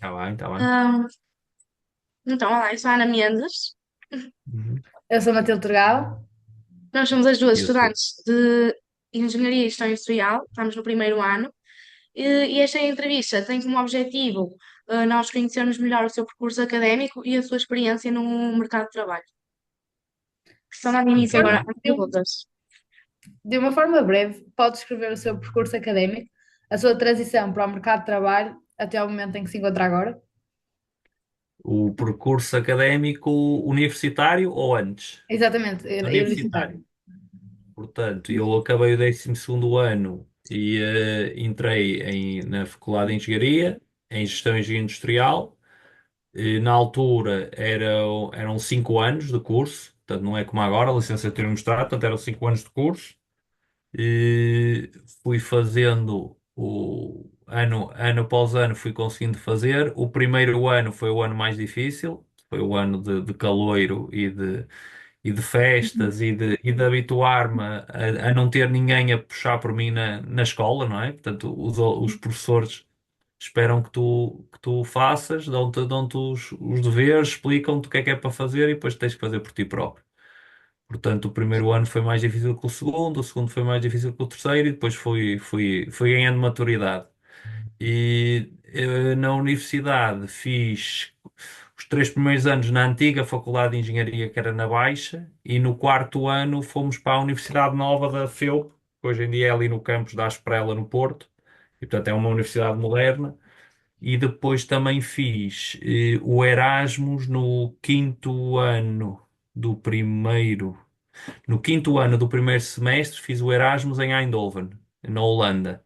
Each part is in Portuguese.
Está bem, está bem. Ahm, então, olá, eu sou a Ana Mendes. Uhum. Eu sou Matilde Turgal. Nós somos as duas Eu sou. estudantes de Engenharia e Gestão Industrial, estamos no primeiro ano, e esta entrevista tem como objetivo nós conhecermos melhor o seu percurso académico e a sua experiência no mercado de trabalho. Estão dando início agora Pronto, às perguntas. de uma forma breve, pode descrever o seu percurso académico, a sua transição para o mercado de trabalho até ao momento em que se encontra agora? O percurso académico universitário ou antes? Exatamente, universitário. Universitário. Portanto, eu acabei o 12º ano e entrei na Faculdade de Engenharia, em Gestão e Engenharia Industrial. Na altura eram 5 anos de curso, portanto não é como agora, a licenciatura e mestrado, portanto eram 5 anos de curso. E fui fazendo ano após ano, fui conseguindo fazer. O primeiro ano foi o ano mais difícil, foi o ano de caloiro e de festas e de habituar-me a não ter ninguém a puxar por mim na escola, não é? Portanto, os professores esperam que tu faças, dão-te os deveres, explicam-te o que é para fazer e depois tens que fazer por ti próprio. Portanto, o primeiro ano foi mais difícil que o segundo foi mais difícil que o terceiro e depois fui ganhando maturidade. E na universidade fiz os 3 primeiros anos na antiga Faculdade de Engenharia, que era na Baixa, e no quarto ano fomos para a Universidade Nova da FEUP, que hoje em dia é ali no campus da Asprela, no Porto, e portanto é uma universidade moderna. E depois também fiz o Erasmus do primeiro. No quinto ano do primeiro semestre fiz o Erasmus em Eindhoven, na Holanda.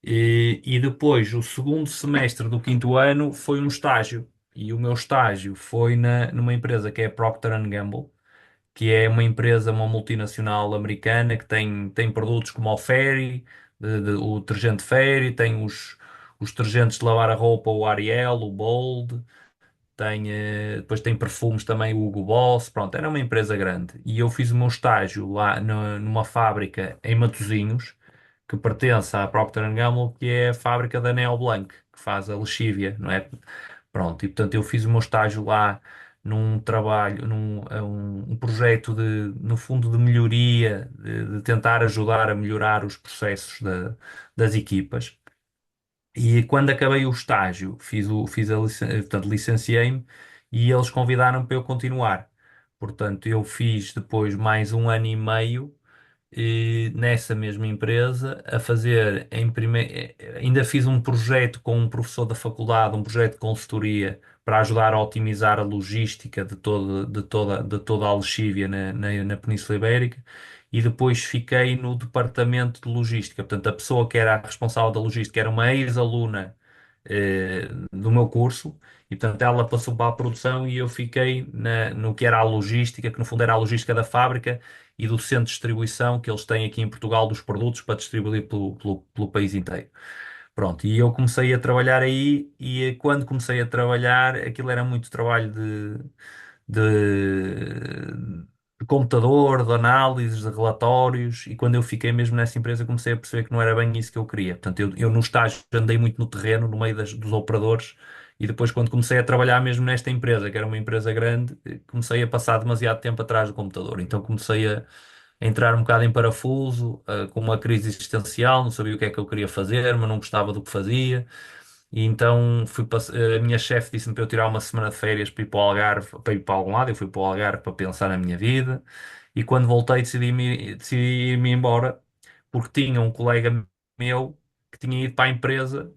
E depois, o segundo semestre do quinto ano foi um estágio. E o meu estágio foi numa empresa que é a Procter Gamble, que é uma empresa, uma multinacional americana que tem produtos como o Fairy, o detergente Fairy, tem os detergentes de lavar a roupa, o Ariel, o Bold, depois tem perfumes também, o Hugo Boss. Pronto, era uma empresa grande. E eu fiz o meu estágio lá numa fábrica em Matosinhos, que pertence à Procter Gamble, que é a fábrica da Neo Blanc, que faz a lexívia, não é? Pronto, e portanto eu fiz o meu estágio lá num trabalho, num projeto no fundo, de melhoria, de tentar ajudar a melhorar os processos das equipas. E quando acabei o estágio, portanto, licenciei-me e eles convidaram-me para eu continuar. Portanto, eu fiz depois mais um ano e meio nessa mesma empresa a fazer ainda fiz um projeto com um professor da faculdade, um projeto de consultoria para ajudar a otimizar a logística de toda a lexívia na Península Ibérica. E depois fiquei no departamento de logística. Portanto, a pessoa que era a responsável da logística era uma ex-aluna do meu curso, e portanto ela passou para a produção e eu fiquei no que era a logística, que no fundo era a logística da fábrica e do centro de distribuição que eles têm aqui em Portugal dos produtos para distribuir pelo país inteiro. Pronto, e eu comecei a trabalhar aí e quando comecei a trabalhar aquilo era muito trabalho de computador, de análises, de relatórios, e quando eu fiquei mesmo nessa empresa comecei a perceber que não era bem isso que eu queria. Portanto, eu no estágio andei muito no terreno, no meio dos operadores, e depois quando comecei a trabalhar mesmo nesta empresa, que era uma empresa grande, comecei a passar demasiado tempo atrás do computador. Então comecei a entrar um bocado em parafuso, com uma crise existencial, não sabia o que é que eu queria fazer, mas não gostava do que fazia. E então a minha chefe disse-me para eu tirar uma semana de férias para ir para o Algarve, para ir para algum lado. Eu fui para o Algarve para pensar na minha vida. E quando voltei decidi ir-me embora porque tinha um colega meu que tinha ido para a empresa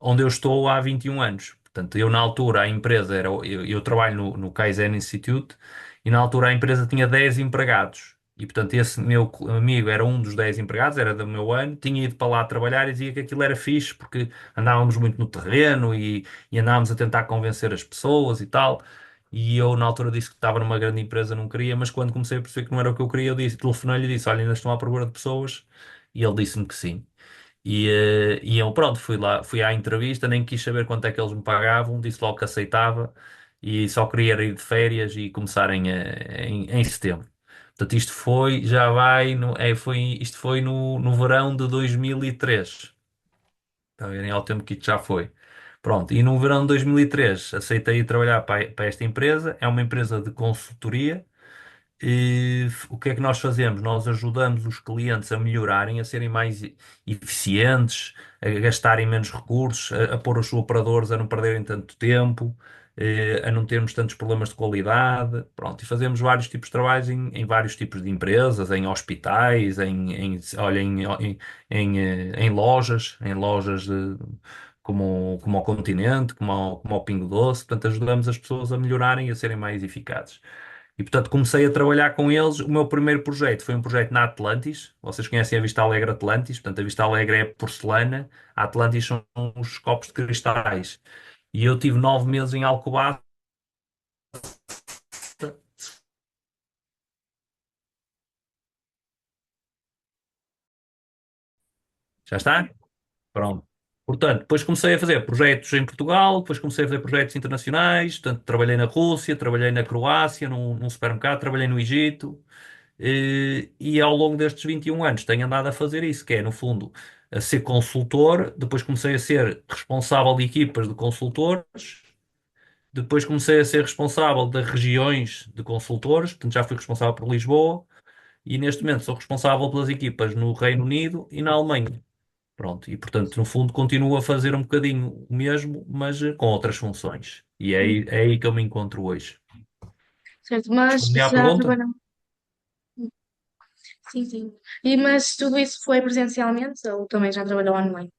onde eu estou há 21 anos. Portanto, eu na altura a empresa eu trabalho no Kaizen Institute e na altura a empresa tinha 10 empregados. E portanto esse meu amigo era um dos 10 empregados, era do meu ano, tinha ido para lá trabalhar e dizia que aquilo era fixe porque andávamos muito no terreno e andávamos a tentar convencer as pessoas e tal. E eu na altura disse que estava numa grande empresa, não queria, mas quando comecei a perceber que não era o que eu queria, eu telefonei-lhe e disse: Olha, ainda estão à procura de pessoas. E ele disse-me que sim. E eu, pronto, fui lá, fui à entrevista, nem quis saber quanto é que eles me pagavam, disse logo que aceitava e só queria ir de férias e começar em setembro. Portanto, isto foi, já vai, isto foi no verão de 2003. Está a verem ao tempo que isto já foi. Pronto, e no verão de 2003 aceitei ir trabalhar para esta empresa. É uma empresa de consultoria. E o que é que nós fazemos? Nós ajudamos os clientes a melhorarem, a serem mais eficientes, a gastarem menos recursos, a pôr os seus operadores a não perderem tanto tempo, a não termos tantos problemas de qualidade. Pronto, e fazemos vários tipos de trabalhos em vários tipos de empresas, em hospitais, olha, em lojas como ao Continente, como ao Pingo Doce. Portanto, ajudamos as pessoas a melhorarem e a serem mais eficazes. E portanto comecei a trabalhar com eles. O meu primeiro projeto foi um projeto na Atlantis. Vocês conhecem a Vista Alegre Atlantis? Portanto, a Vista Alegre é porcelana, a Atlantis são os copos de cristais. E eu tive 9 meses em Alcobaça. Já está? Pronto. Portanto, depois comecei a fazer projetos em Portugal, depois comecei a fazer projetos internacionais. Portanto, trabalhei na Rússia, trabalhei na Croácia, num supermercado, trabalhei no Egito. E ao longo destes 21 anos tenho andado a fazer isso, que é, no fundo, a ser consultor. Depois comecei a ser responsável de equipas de consultores. Depois comecei a ser responsável das regiões de consultores. Portanto, já fui responsável por Lisboa. E neste momento sou responsável pelas equipas no Reino Unido e na Alemanha. Pronto, e portanto, no fundo, continuo a fazer um bocadinho o mesmo, mas com outras funções. E é aí que eu me encontro hoje. Certo, mas Respondi à já pergunta? trabalhamos. Sim, sim. Mas tudo isso foi presencialmente ou também já trabalhou online?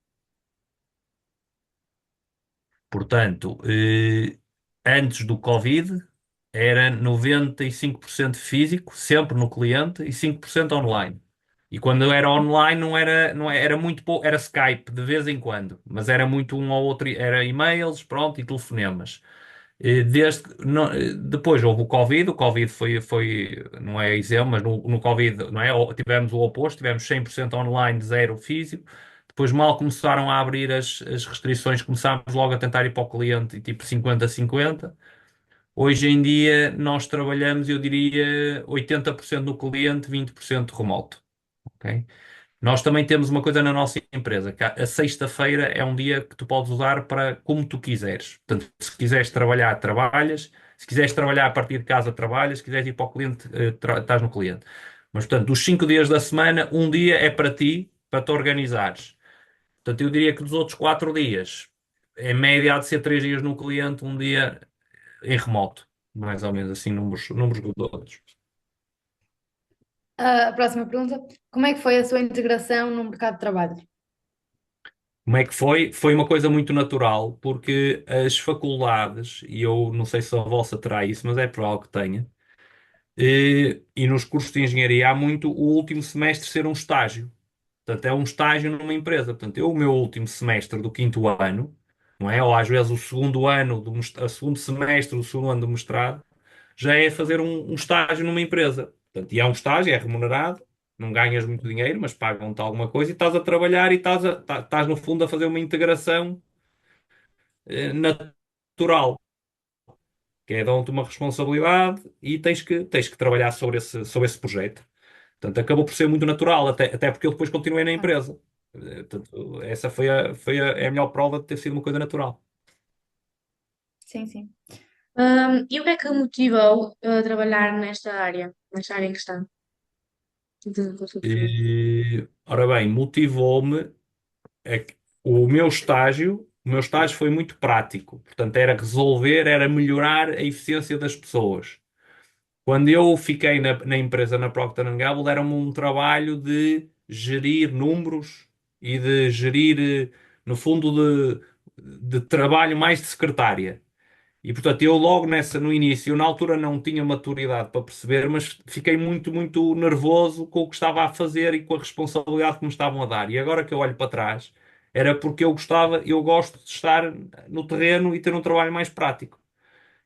Portanto, antes do Covid, era 95% físico, sempre no cliente, e 5% online. E quando era online, não era muito pouco, era Skype de vez em quando, mas era muito um ou outro, era e-mails, pronto, e telefonemas. Depois houve o Covid não é exemplo, mas no Covid, não é? Tivemos o oposto, tivemos 100% online, zero físico. Depois, mal começaram a abrir as restrições, começámos logo a tentar ir para o cliente, e tipo 50-50. Hoje em dia, nós trabalhamos, eu diria, 80% no cliente, 20% remoto. Ok? Nós também temos uma coisa na nossa empresa, que a sexta-feira é um dia que tu podes usar para como tu quiseres. Portanto, se quiseres trabalhar, trabalhas. Se quiseres trabalhar a partir de casa, trabalhas. Se quiseres ir para o cliente, estás no cliente. Mas, portanto, dos 5 dias da semana, um dia é para ti, para te organizares. Portanto, eu diria que dos outros 4 dias, em média, há de ser 3 dias no cliente, um dia em remoto. Mais ou menos assim, números redondos. A próxima pergunta: como é que foi a sua integração no mercado de trabalho? Como é que foi? Foi uma coisa muito natural, porque as faculdades, e eu não sei se a vossa terá isso, mas é provável que tenha, e nos cursos de engenharia há muito o último semestre ser um estágio. Portanto, é um estágio numa empresa. Portanto, o meu último semestre do quinto ano, não é? Ou às vezes o segundo ano, o segundo semestre do segundo ano do mestrado, já é fazer um estágio numa empresa. Portanto, e é um estágio, é remunerado, não ganhas muito dinheiro, mas pagam-te alguma coisa e estás a trabalhar e estás no fundo a fazer uma integração natural, que é dão-te uma responsabilidade e tens que trabalhar sobre esse projeto. Portanto, acabou por ser muito natural, até porque eu depois continuei na Ah, empresa. Portanto, essa é a melhor prova de ter sido uma coisa natural. sim, sim. E o que é que o motivou a trabalhar nesta área em que está, de consultoria? Ora bem, motivou-me é que o meu estágio foi muito prático. Portanto, era resolver, era melhorar a eficiência das pessoas. Quando eu fiquei na empresa, na Procter Gamble, era um trabalho de gerir números e de gerir, no fundo, de trabalho mais de secretária. E portanto, eu logo no início, eu na altura não tinha maturidade para perceber, mas fiquei muito, muito nervoso com o que estava a fazer e com a responsabilidade que me estavam a dar. E agora que eu olho para trás, era porque eu gosto de estar no terreno e ter um trabalho mais prático.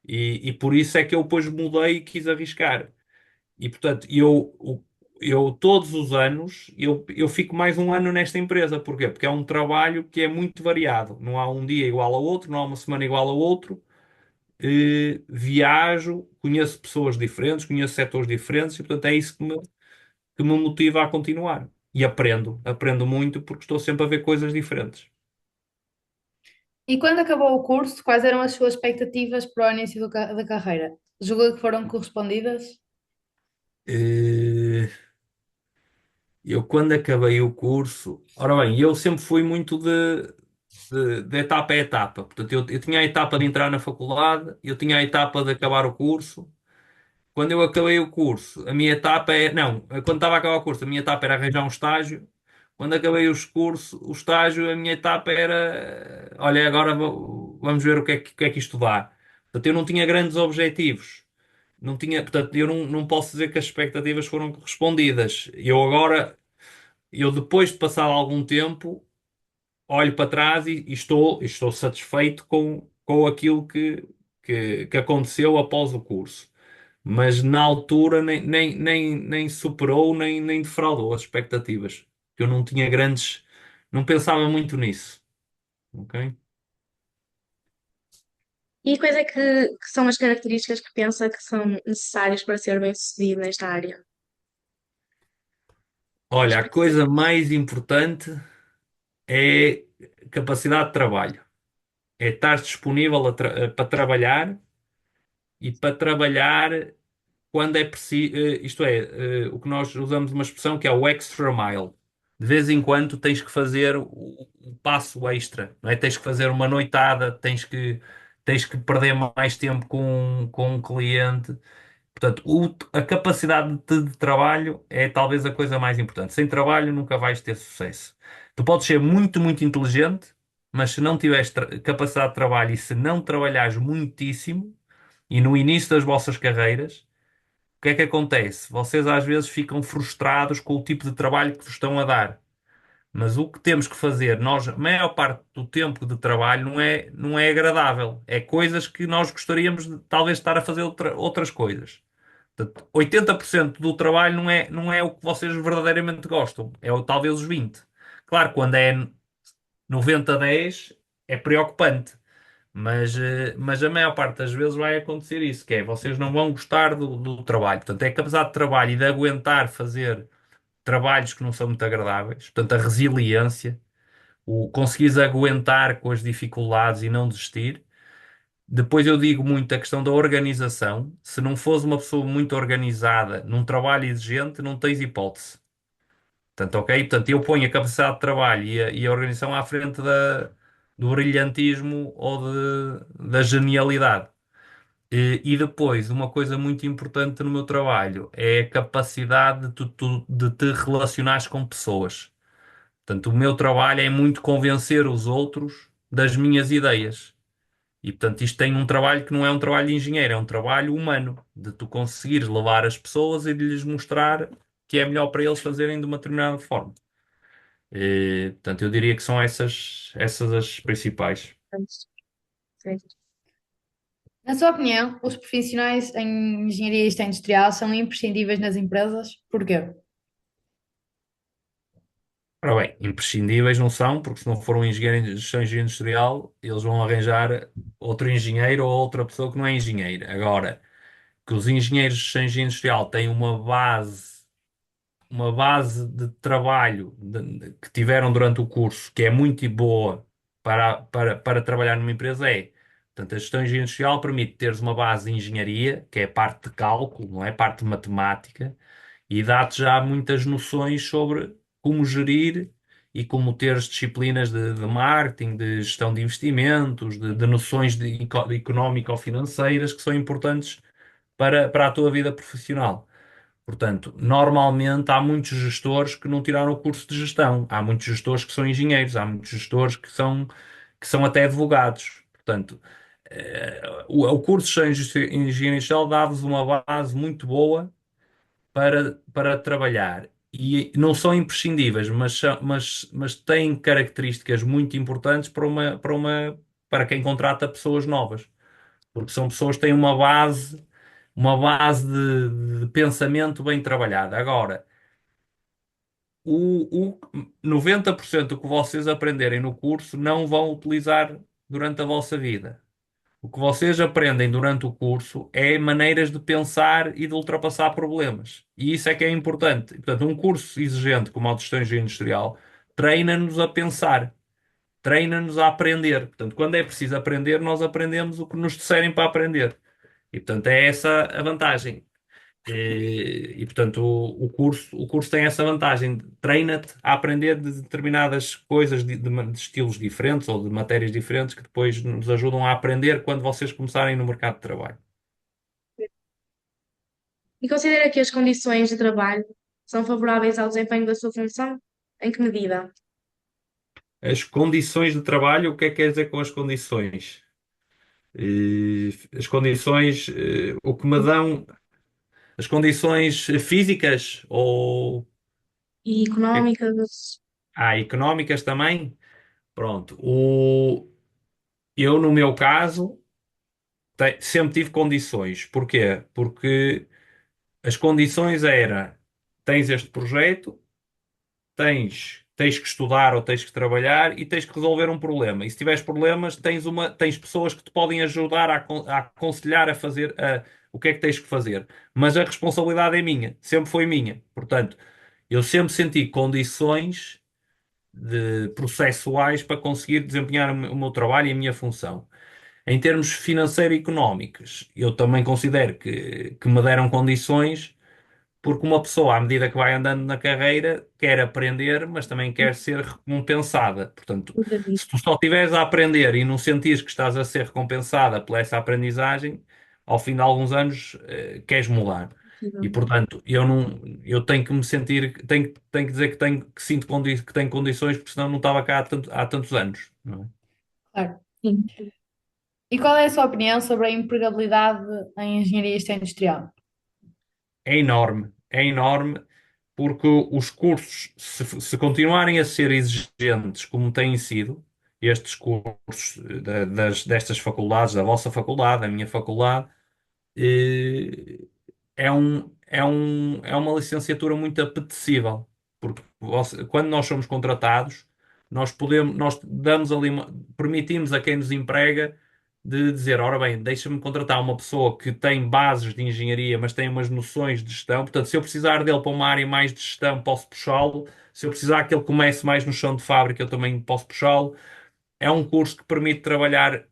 E por isso é que eu depois mudei e quis arriscar. E portanto, eu todos os anos, eu fico mais um ano nesta empresa. Porquê? Porque é um trabalho que é muito variado. Não há um dia igual ao outro, não há uma semana igual ao outro. Viajo, conheço pessoas diferentes, conheço setores diferentes, e portanto é isso que me motiva a continuar. E aprendo muito porque estou sempre a ver coisas diferentes. E quando acabou o curso, quais eram as suas expectativas para o início da carreira? Julga que foram correspondidas? Eh, Eu, quando acabei o curso, ora bem, eu sempre fui muito de etapa a etapa. Portanto, eu tinha a etapa de entrar na faculdade, eu tinha a etapa de acabar o curso. Quando eu acabei o curso, a minha etapa é. Não, quando estava a acabar o curso, a minha etapa era arranjar um estágio. Quando acabei os curso, o estágio, a minha etapa era. Olha, agora vamos ver o que é que isto dá. Portanto, eu não tinha grandes objetivos. Não tinha, portanto, eu não posso dizer que as expectativas foram correspondidas. Eu depois de passar algum tempo, olho para trás e estou satisfeito com aquilo que aconteceu após o curso. Mas na altura nem superou, nem defraudou as expectativas. Eu não tinha grandes, não pensava muito nisso. Ok? E quais é que são as características que pensa que são necessárias para ser bem-sucedido nesta área? Olha, a coisa mais importante é capacidade de trabalho. É estar disponível para trabalhar e para trabalhar quando é preciso, isto é, o que nós usamos uma expressão que é o extra mile. De vez em quando tens que fazer o passo extra, não é? Tens que fazer uma noitada, tens que perder mais tempo com um cliente. Portanto, a capacidade de trabalho é talvez a coisa mais importante. Sem trabalho nunca vais ter sucesso. Tu podes ser muito, muito inteligente, mas se não tiveres capacidade de trabalho e se não trabalhares muitíssimo, e no início das vossas carreiras, o que é que acontece? Vocês às vezes ficam frustrados com o tipo de trabalho que vos estão a dar. Mas o que temos que fazer, nós, a maior parte do tempo de trabalho não é agradável. É coisas que nós gostaríamos de talvez estar a fazer outras coisas. Portanto, 80% do trabalho não é o que vocês verdadeiramente gostam. Talvez os 20%. Claro, quando é 90-10 é preocupante. Mas a maior parte das vezes vai acontecer isso, que é vocês não vão gostar do trabalho. Portanto, é capacidade de trabalho e de aguentar fazer trabalhos que não são muito agradáveis. Portanto, a resiliência, o conseguires aguentar com as dificuldades e não desistir. Depois eu digo muito a questão da organização. Se não fores uma pessoa muito organizada num trabalho exigente, não tens hipótese. Portanto, ok? Portanto, eu ponho a capacidade de trabalho e a organização à frente do brilhantismo ou da genialidade. E depois, uma coisa muito importante no meu trabalho é a capacidade de te relacionares com pessoas. Portanto, o meu trabalho é muito convencer os outros das minhas ideias. E, portanto, isto tem um trabalho que não é um trabalho de engenheiro, é um trabalho humano, de tu conseguires levar as pessoas e de lhes mostrar que é melhor para eles fazerem de uma determinada forma. Portanto, eu diria que são essas as principais. Certo. Na sua opinião, os profissionais em engenharia industrial são imprescindíveis nas empresas? Porquê? Ora bem, imprescindíveis não são, porque se não for um engenheiro de gestão industrial, eles vão arranjar outro engenheiro ou outra pessoa que não é engenheiro. Agora, que os engenheiros de gestão industrial têm uma base de trabalho que tiveram durante o curso que é muito boa para trabalhar numa empresa é. Portanto, a gestão industrial permite teres uma base de engenharia, que é a parte de cálculo, não é? Parte de matemática, e dá-te já muitas noções sobre como gerir e como ter as disciplinas de marketing, de gestão de investimentos, de noções de económico-financeiras que são importantes para a tua vida profissional. Portanto, normalmente há muitos gestores que não tiraram o curso de gestão, há muitos gestores que são engenheiros, há muitos gestores que são até advogados. Portanto, o curso de engenharia industrial dá-vos uma base muito boa para trabalhar. E não são imprescindíveis, mas têm características muito importantes para quem contrata pessoas novas. Porque são pessoas que têm uma base de pensamento bem trabalhada. Agora, o 90% do que vocês aprenderem no curso não vão utilizar durante a vossa vida. O que vocês aprendem durante o curso é maneiras de pensar e de ultrapassar problemas. E isso é que é importante. Portanto, um curso exigente como a de Gestão Industrial treina-nos a pensar. treina-nos a aprender. Portanto, quando é preciso aprender, nós aprendemos o que nos disserem para aprender. E, portanto, é essa a vantagem. Portanto, o curso tem essa vantagem. Treina-te a aprender de determinadas coisas, de estilos diferentes ou de matérias diferentes que depois nos ajudam a aprender quando vocês começarem no mercado de trabalho. E considera que as condições de trabalho são favoráveis ao desempenho da sua função? Em que medida? As condições de trabalho, o que é que quer dizer com as condições? As condições, o que me dão, as condições físicas ou E económicas? económicas também? Pronto. Eu, no meu caso, sempre tive condições. Porquê? Porque as condições era, tens este projeto, tens que estudar ou tens que trabalhar e tens que resolver um problema. E se tiveres problemas, tens pessoas que te podem ajudar a aconselhar a fazer o que é que tens que fazer. Mas a responsabilidade é minha, sempre foi minha. Portanto, eu sempre senti condições processuais para conseguir desempenhar o meu trabalho e a minha função. Em termos financeiro e económicos, eu também considero que me deram condições, porque uma pessoa, à medida que vai andando na carreira, quer aprender, mas também quer ser recompensada. Portanto, se tu só estiveres a aprender e não sentires que estás a ser recompensada por essa aprendizagem, ao fim de alguns anos, queres mudar. E, portanto, eu tenho que me sentir, tenho que dizer que sinto que tenho condições, porque senão não estava cá há tantos anos, não é? Claro. Sim. E qual é a sua opinião sobre a empregabilidade em engenharia industrial? É enorme, porque os cursos, se continuarem a ser exigentes como têm sido, estes cursos destas faculdades, da vossa faculdade, da minha faculdade, eh, é uma licenciatura muito apetecível, porque quando nós somos contratados, nós damos ali, permitimos a quem nos emprega de dizer, ora bem, deixa-me contratar uma pessoa que tem bases de engenharia, mas tem umas noções de gestão. Portanto, se eu precisar dele para uma área mais de gestão, posso puxá-lo. Se eu precisar que ele comece mais no chão de fábrica, eu também posso puxá-lo. É um curso que permite trabalhar.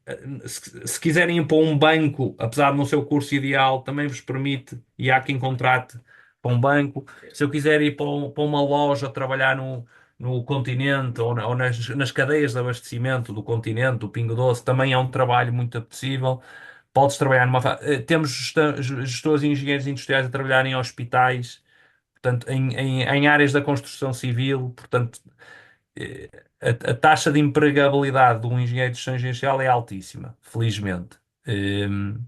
Se quiserem ir para um banco, apesar de não ser o curso ideal, também vos permite, e há quem contrate para um banco. Se eu quiser ir para uma loja trabalhar no Continente ou nas cadeias de abastecimento do Continente, do Pingo Doce, também é um trabalho muito apetecível. Podes trabalhar temos gestores e engenheiros industriais a trabalhar em hospitais, portanto, em áreas da construção civil, portanto, eh, a taxa de empregabilidade de um engenheiro de gestão gerencial é altíssima, felizmente.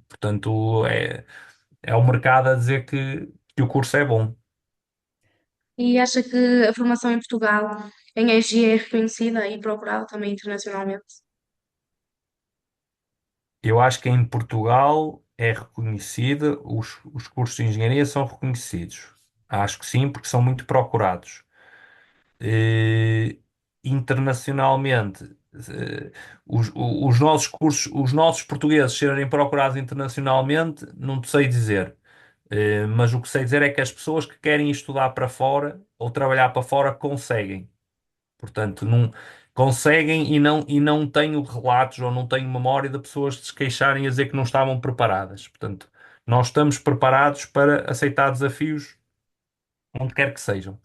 Portanto, é o mercado a dizer que o curso é bom. E acha que a formação em Portugal em EG é reconhecida e procurada também internacionalmente? Eu acho que em Portugal é reconhecida, os cursos de engenharia são reconhecidos. Acho que sim, porque são muito procurados. eh, Internacionalmente, eh, os nossos cursos, os nossos portugueses serem procurados internacionalmente, não te sei dizer. Mas o que sei dizer é que as pessoas que querem estudar para fora ou trabalhar para fora conseguem. Portanto, não conseguem e não tenho relatos ou não tenho memória de pessoas se queixarem a dizer que não estavam preparadas. Portanto, nós estamos preparados para aceitar desafios onde quer que sejam.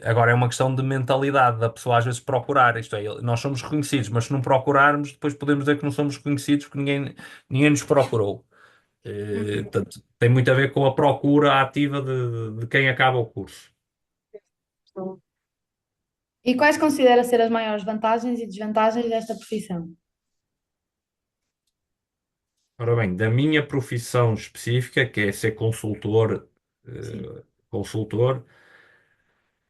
Agora é uma questão de mentalidade da pessoa às vezes procurar, isto é, nós somos reconhecidos, mas se não procurarmos, depois podemos dizer que não somos reconhecidos porque ninguém nos procurou. Portanto, tem muito a ver com a procura ativa de quem acaba o curso. E quais considera ser as maiores vantagens e desvantagens desta profissão? Ora bem, da minha profissão específica, que é ser consultor, Sim. consultor,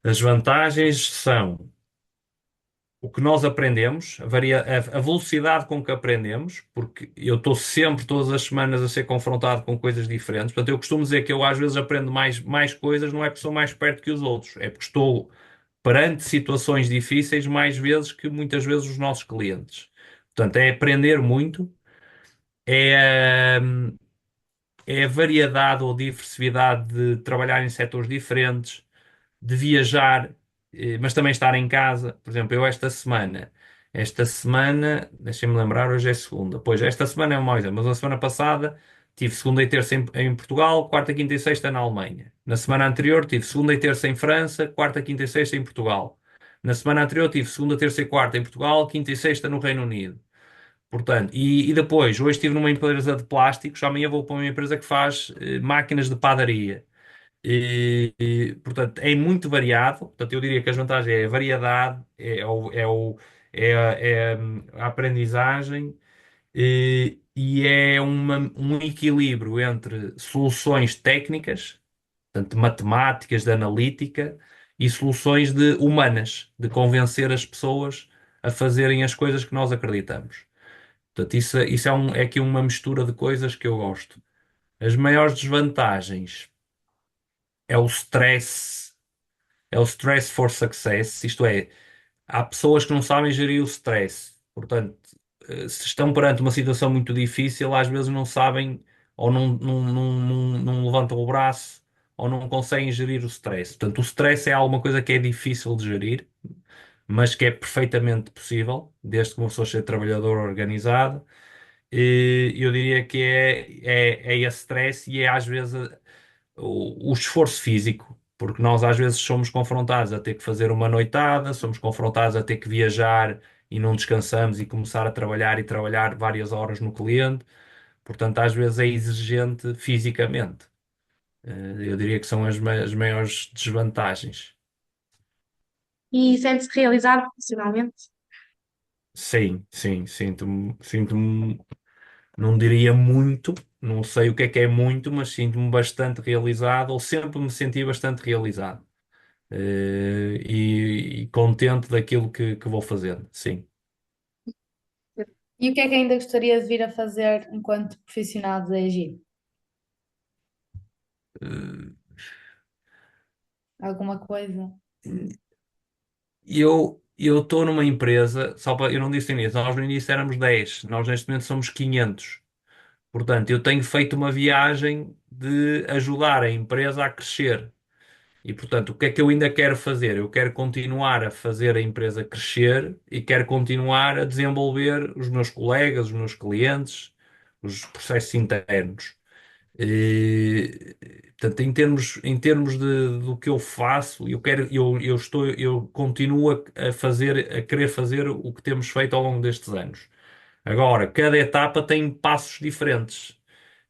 as vantagens são o que nós aprendemos, a velocidade com que aprendemos, porque eu estou sempre, todas as semanas, a ser confrontado com coisas diferentes. Portanto, eu costumo dizer que eu às vezes aprendo mais coisas, não é porque sou mais perto que os outros, é porque estou perante situações difíceis mais vezes que muitas vezes os nossos clientes. Portanto, é aprender muito, é, é a variedade ou diversidade de trabalhar em setores diferentes, de viajar, mas também estar em casa. Por exemplo, eu esta semana. Esta semana, deixem-me lembrar, hoje é segunda. Pois, esta semana é uma exemplo, mas a semana passada tive segunda e terça em Portugal, quarta, quinta e sexta na Alemanha. Na semana anterior tive segunda e terça em França, quarta, quinta e sexta em Portugal. Na semana anterior tive segunda, terça e quarta em Portugal, quinta e sexta no Reino Unido. Portanto, e depois, hoje estive numa empresa de plásticos, amanhã vou para uma empresa que faz máquinas de padaria. Portanto, é muito variado. Portanto, eu diria que as vantagens é a variedade, a aprendizagem e é um equilíbrio entre soluções técnicas, portanto, matemáticas, de analítica, e soluções humanas, de convencer as pessoas a fazerem as coisas que nós acreditamos. Portanto, isso é aqui uma mistura de coisas que eu gosto. As maiores desvantagens é o stress, é o stress for success, isto é, há pessoas que não sabem gerir o stress. Portanto, se estão perante uma situação muito difícil, às vezes não sabem ou não levantam o braço ou não conseguem gerir o stress. Portanto, o stress é alguma coisa que é difícil de gerir, mas que é perfeitamente possível, desde que uma pessoa seja trabalhador organizado. E eu diria que é esse stress e é às vezes o esforço físico, porque nós às vezes somos confrontados a ter que fazer uma noitada, somos confrontados a ter que viajar e não descansamos e começar a trabalhar e trabalhar várias horas no cliente. Portanto, às vezes é exigente fisicamente. Eu diria que são as maiores desvantagens. E sente-se realizado profissionalmente? Sim, sim, sinto-me, não diria muito, não sei o que é muito, mas sinto-me bastante realizado, ou sempre me senti bastante realizado. E contente daquilo que vou fazendo, sim. E o que é que ainda gostaria de vir a fazer enquanto profissional de EGI? Eh, Alguma coisa? eu estou numa empresa, só para, eu não disse no início, nós no início éramos 10, nós neste momento somos 500. Portanto, eu tenho feito uma viagem de ajudar a empresa a crescer. E, portanto, o que é que eu ainda quero fazer? Eu quero continuar a fazer a empresa crescer e quero continuar a desenvolver os meus colegas, os meus clientes, os processos internos. E, portanto, em termos do que eu faço, eu continuo a fazer, a querer fazer o que temos feito ao longo destes anos. Agora, cada etapa tem passos diferentes.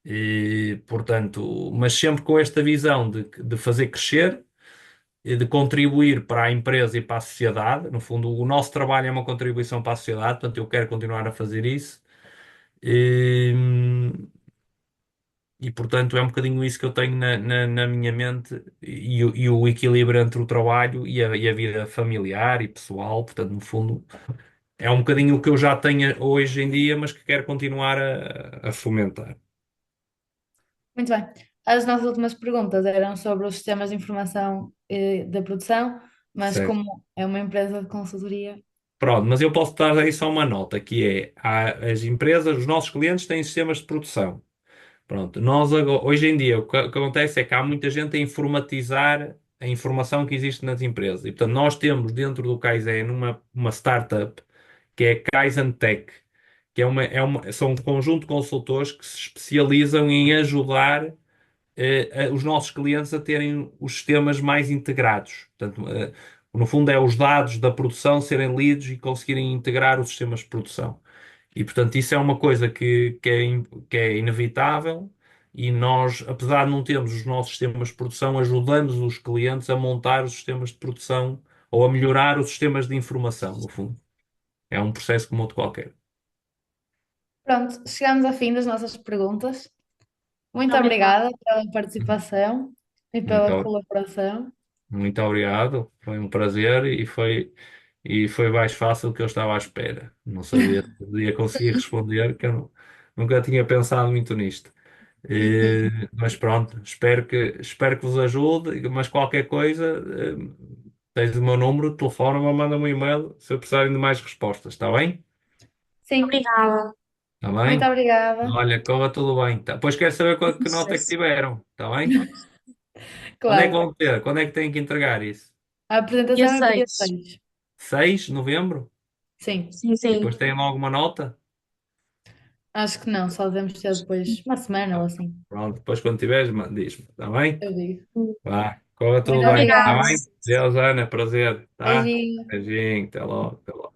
E, portanto, mas sempre com esta visão de fazer crescer e de contribuir para a empresa e para a sociedade. No fundo, o nosso trabalho é uma contribuição para a sociedade, portanto, eu quero continuar a fazer isso. E, portanto, é um bocadinho isso que eu tenho na minha mente e o equilíbrio entre o trabalho e a vida familiar e pessoal. Portanto, no fundo, é um bocadinho o que eu já tenho hoje em dia, mas que quero continuar a fomentar. Muito bem. As nossas últimas perguntas eram sobre os sistemas de informação da produção, mas Certo. como é uma empresa de consultoria, Pronto, mas eu posso dar aí só uma nota, que é, as empresas, os nossos clientes têm sistemas de produção. Pronto, hoje em dia o que acontece é que há muita gente a informatizar a informação que existe nas empresas. E portanto, nós temos dentro do Kaizen uma startup que é Kaizen Tech, que são um conjunto de consultores que se especializam em ajudar os nossos clientes a terem os sistemas mais integrados. Portanto, no fundo, é os dados da produção serem lidos e conseguirem integrar os sistemas de produção. E, portanto, isso é uma coisa que é inevitável e nós, apesar de não termos os nossos sistemas de produção, ajudamos os clientes a montar os sistemas de produção ou a melhorar os sistemas de informação, no fundo. É um processo como outro qualquer. pronto, chegamos ao fim das nossas perguntas. Muito Obrigada. obrigada pela participação e pela Muito, colaboração. muito obrigado, foi um prazer e foi mais fácil do que eu estava à espera. Não sabia se podia conseguir responder, que eu nunca tinha pensado muito nisto. Mas pronto, espero que vos ajude, mas qualquer coisa, tens o meu número de telefone ou manda-me um e-mail se eu precisarem de mais respostas, está bem? Sim, Obrigada. Está muito bem? obrigada. Olha, corra tudo bem. Tá? Depois quero saber que nota é que Sucesso. tiveram, está bem? Quando é que Claro, vão ter? Quando é que têm que entregar isso? a Dia apresentação é para dia 6. 6. 6 de novembro? Sim, Sim, E sim. depois têm logo uma nota? acho que não, só devemos ter depois uma semana ou Ah, assim. pronto, depois quando tiveres, diz-me, está bem? Eu digo. Vá, corra Muito tudo bem, está Obrigada. obrigada. bem? Deus, Ana, prazer, tá? Beijinho. Beijinho, até logo, até logo.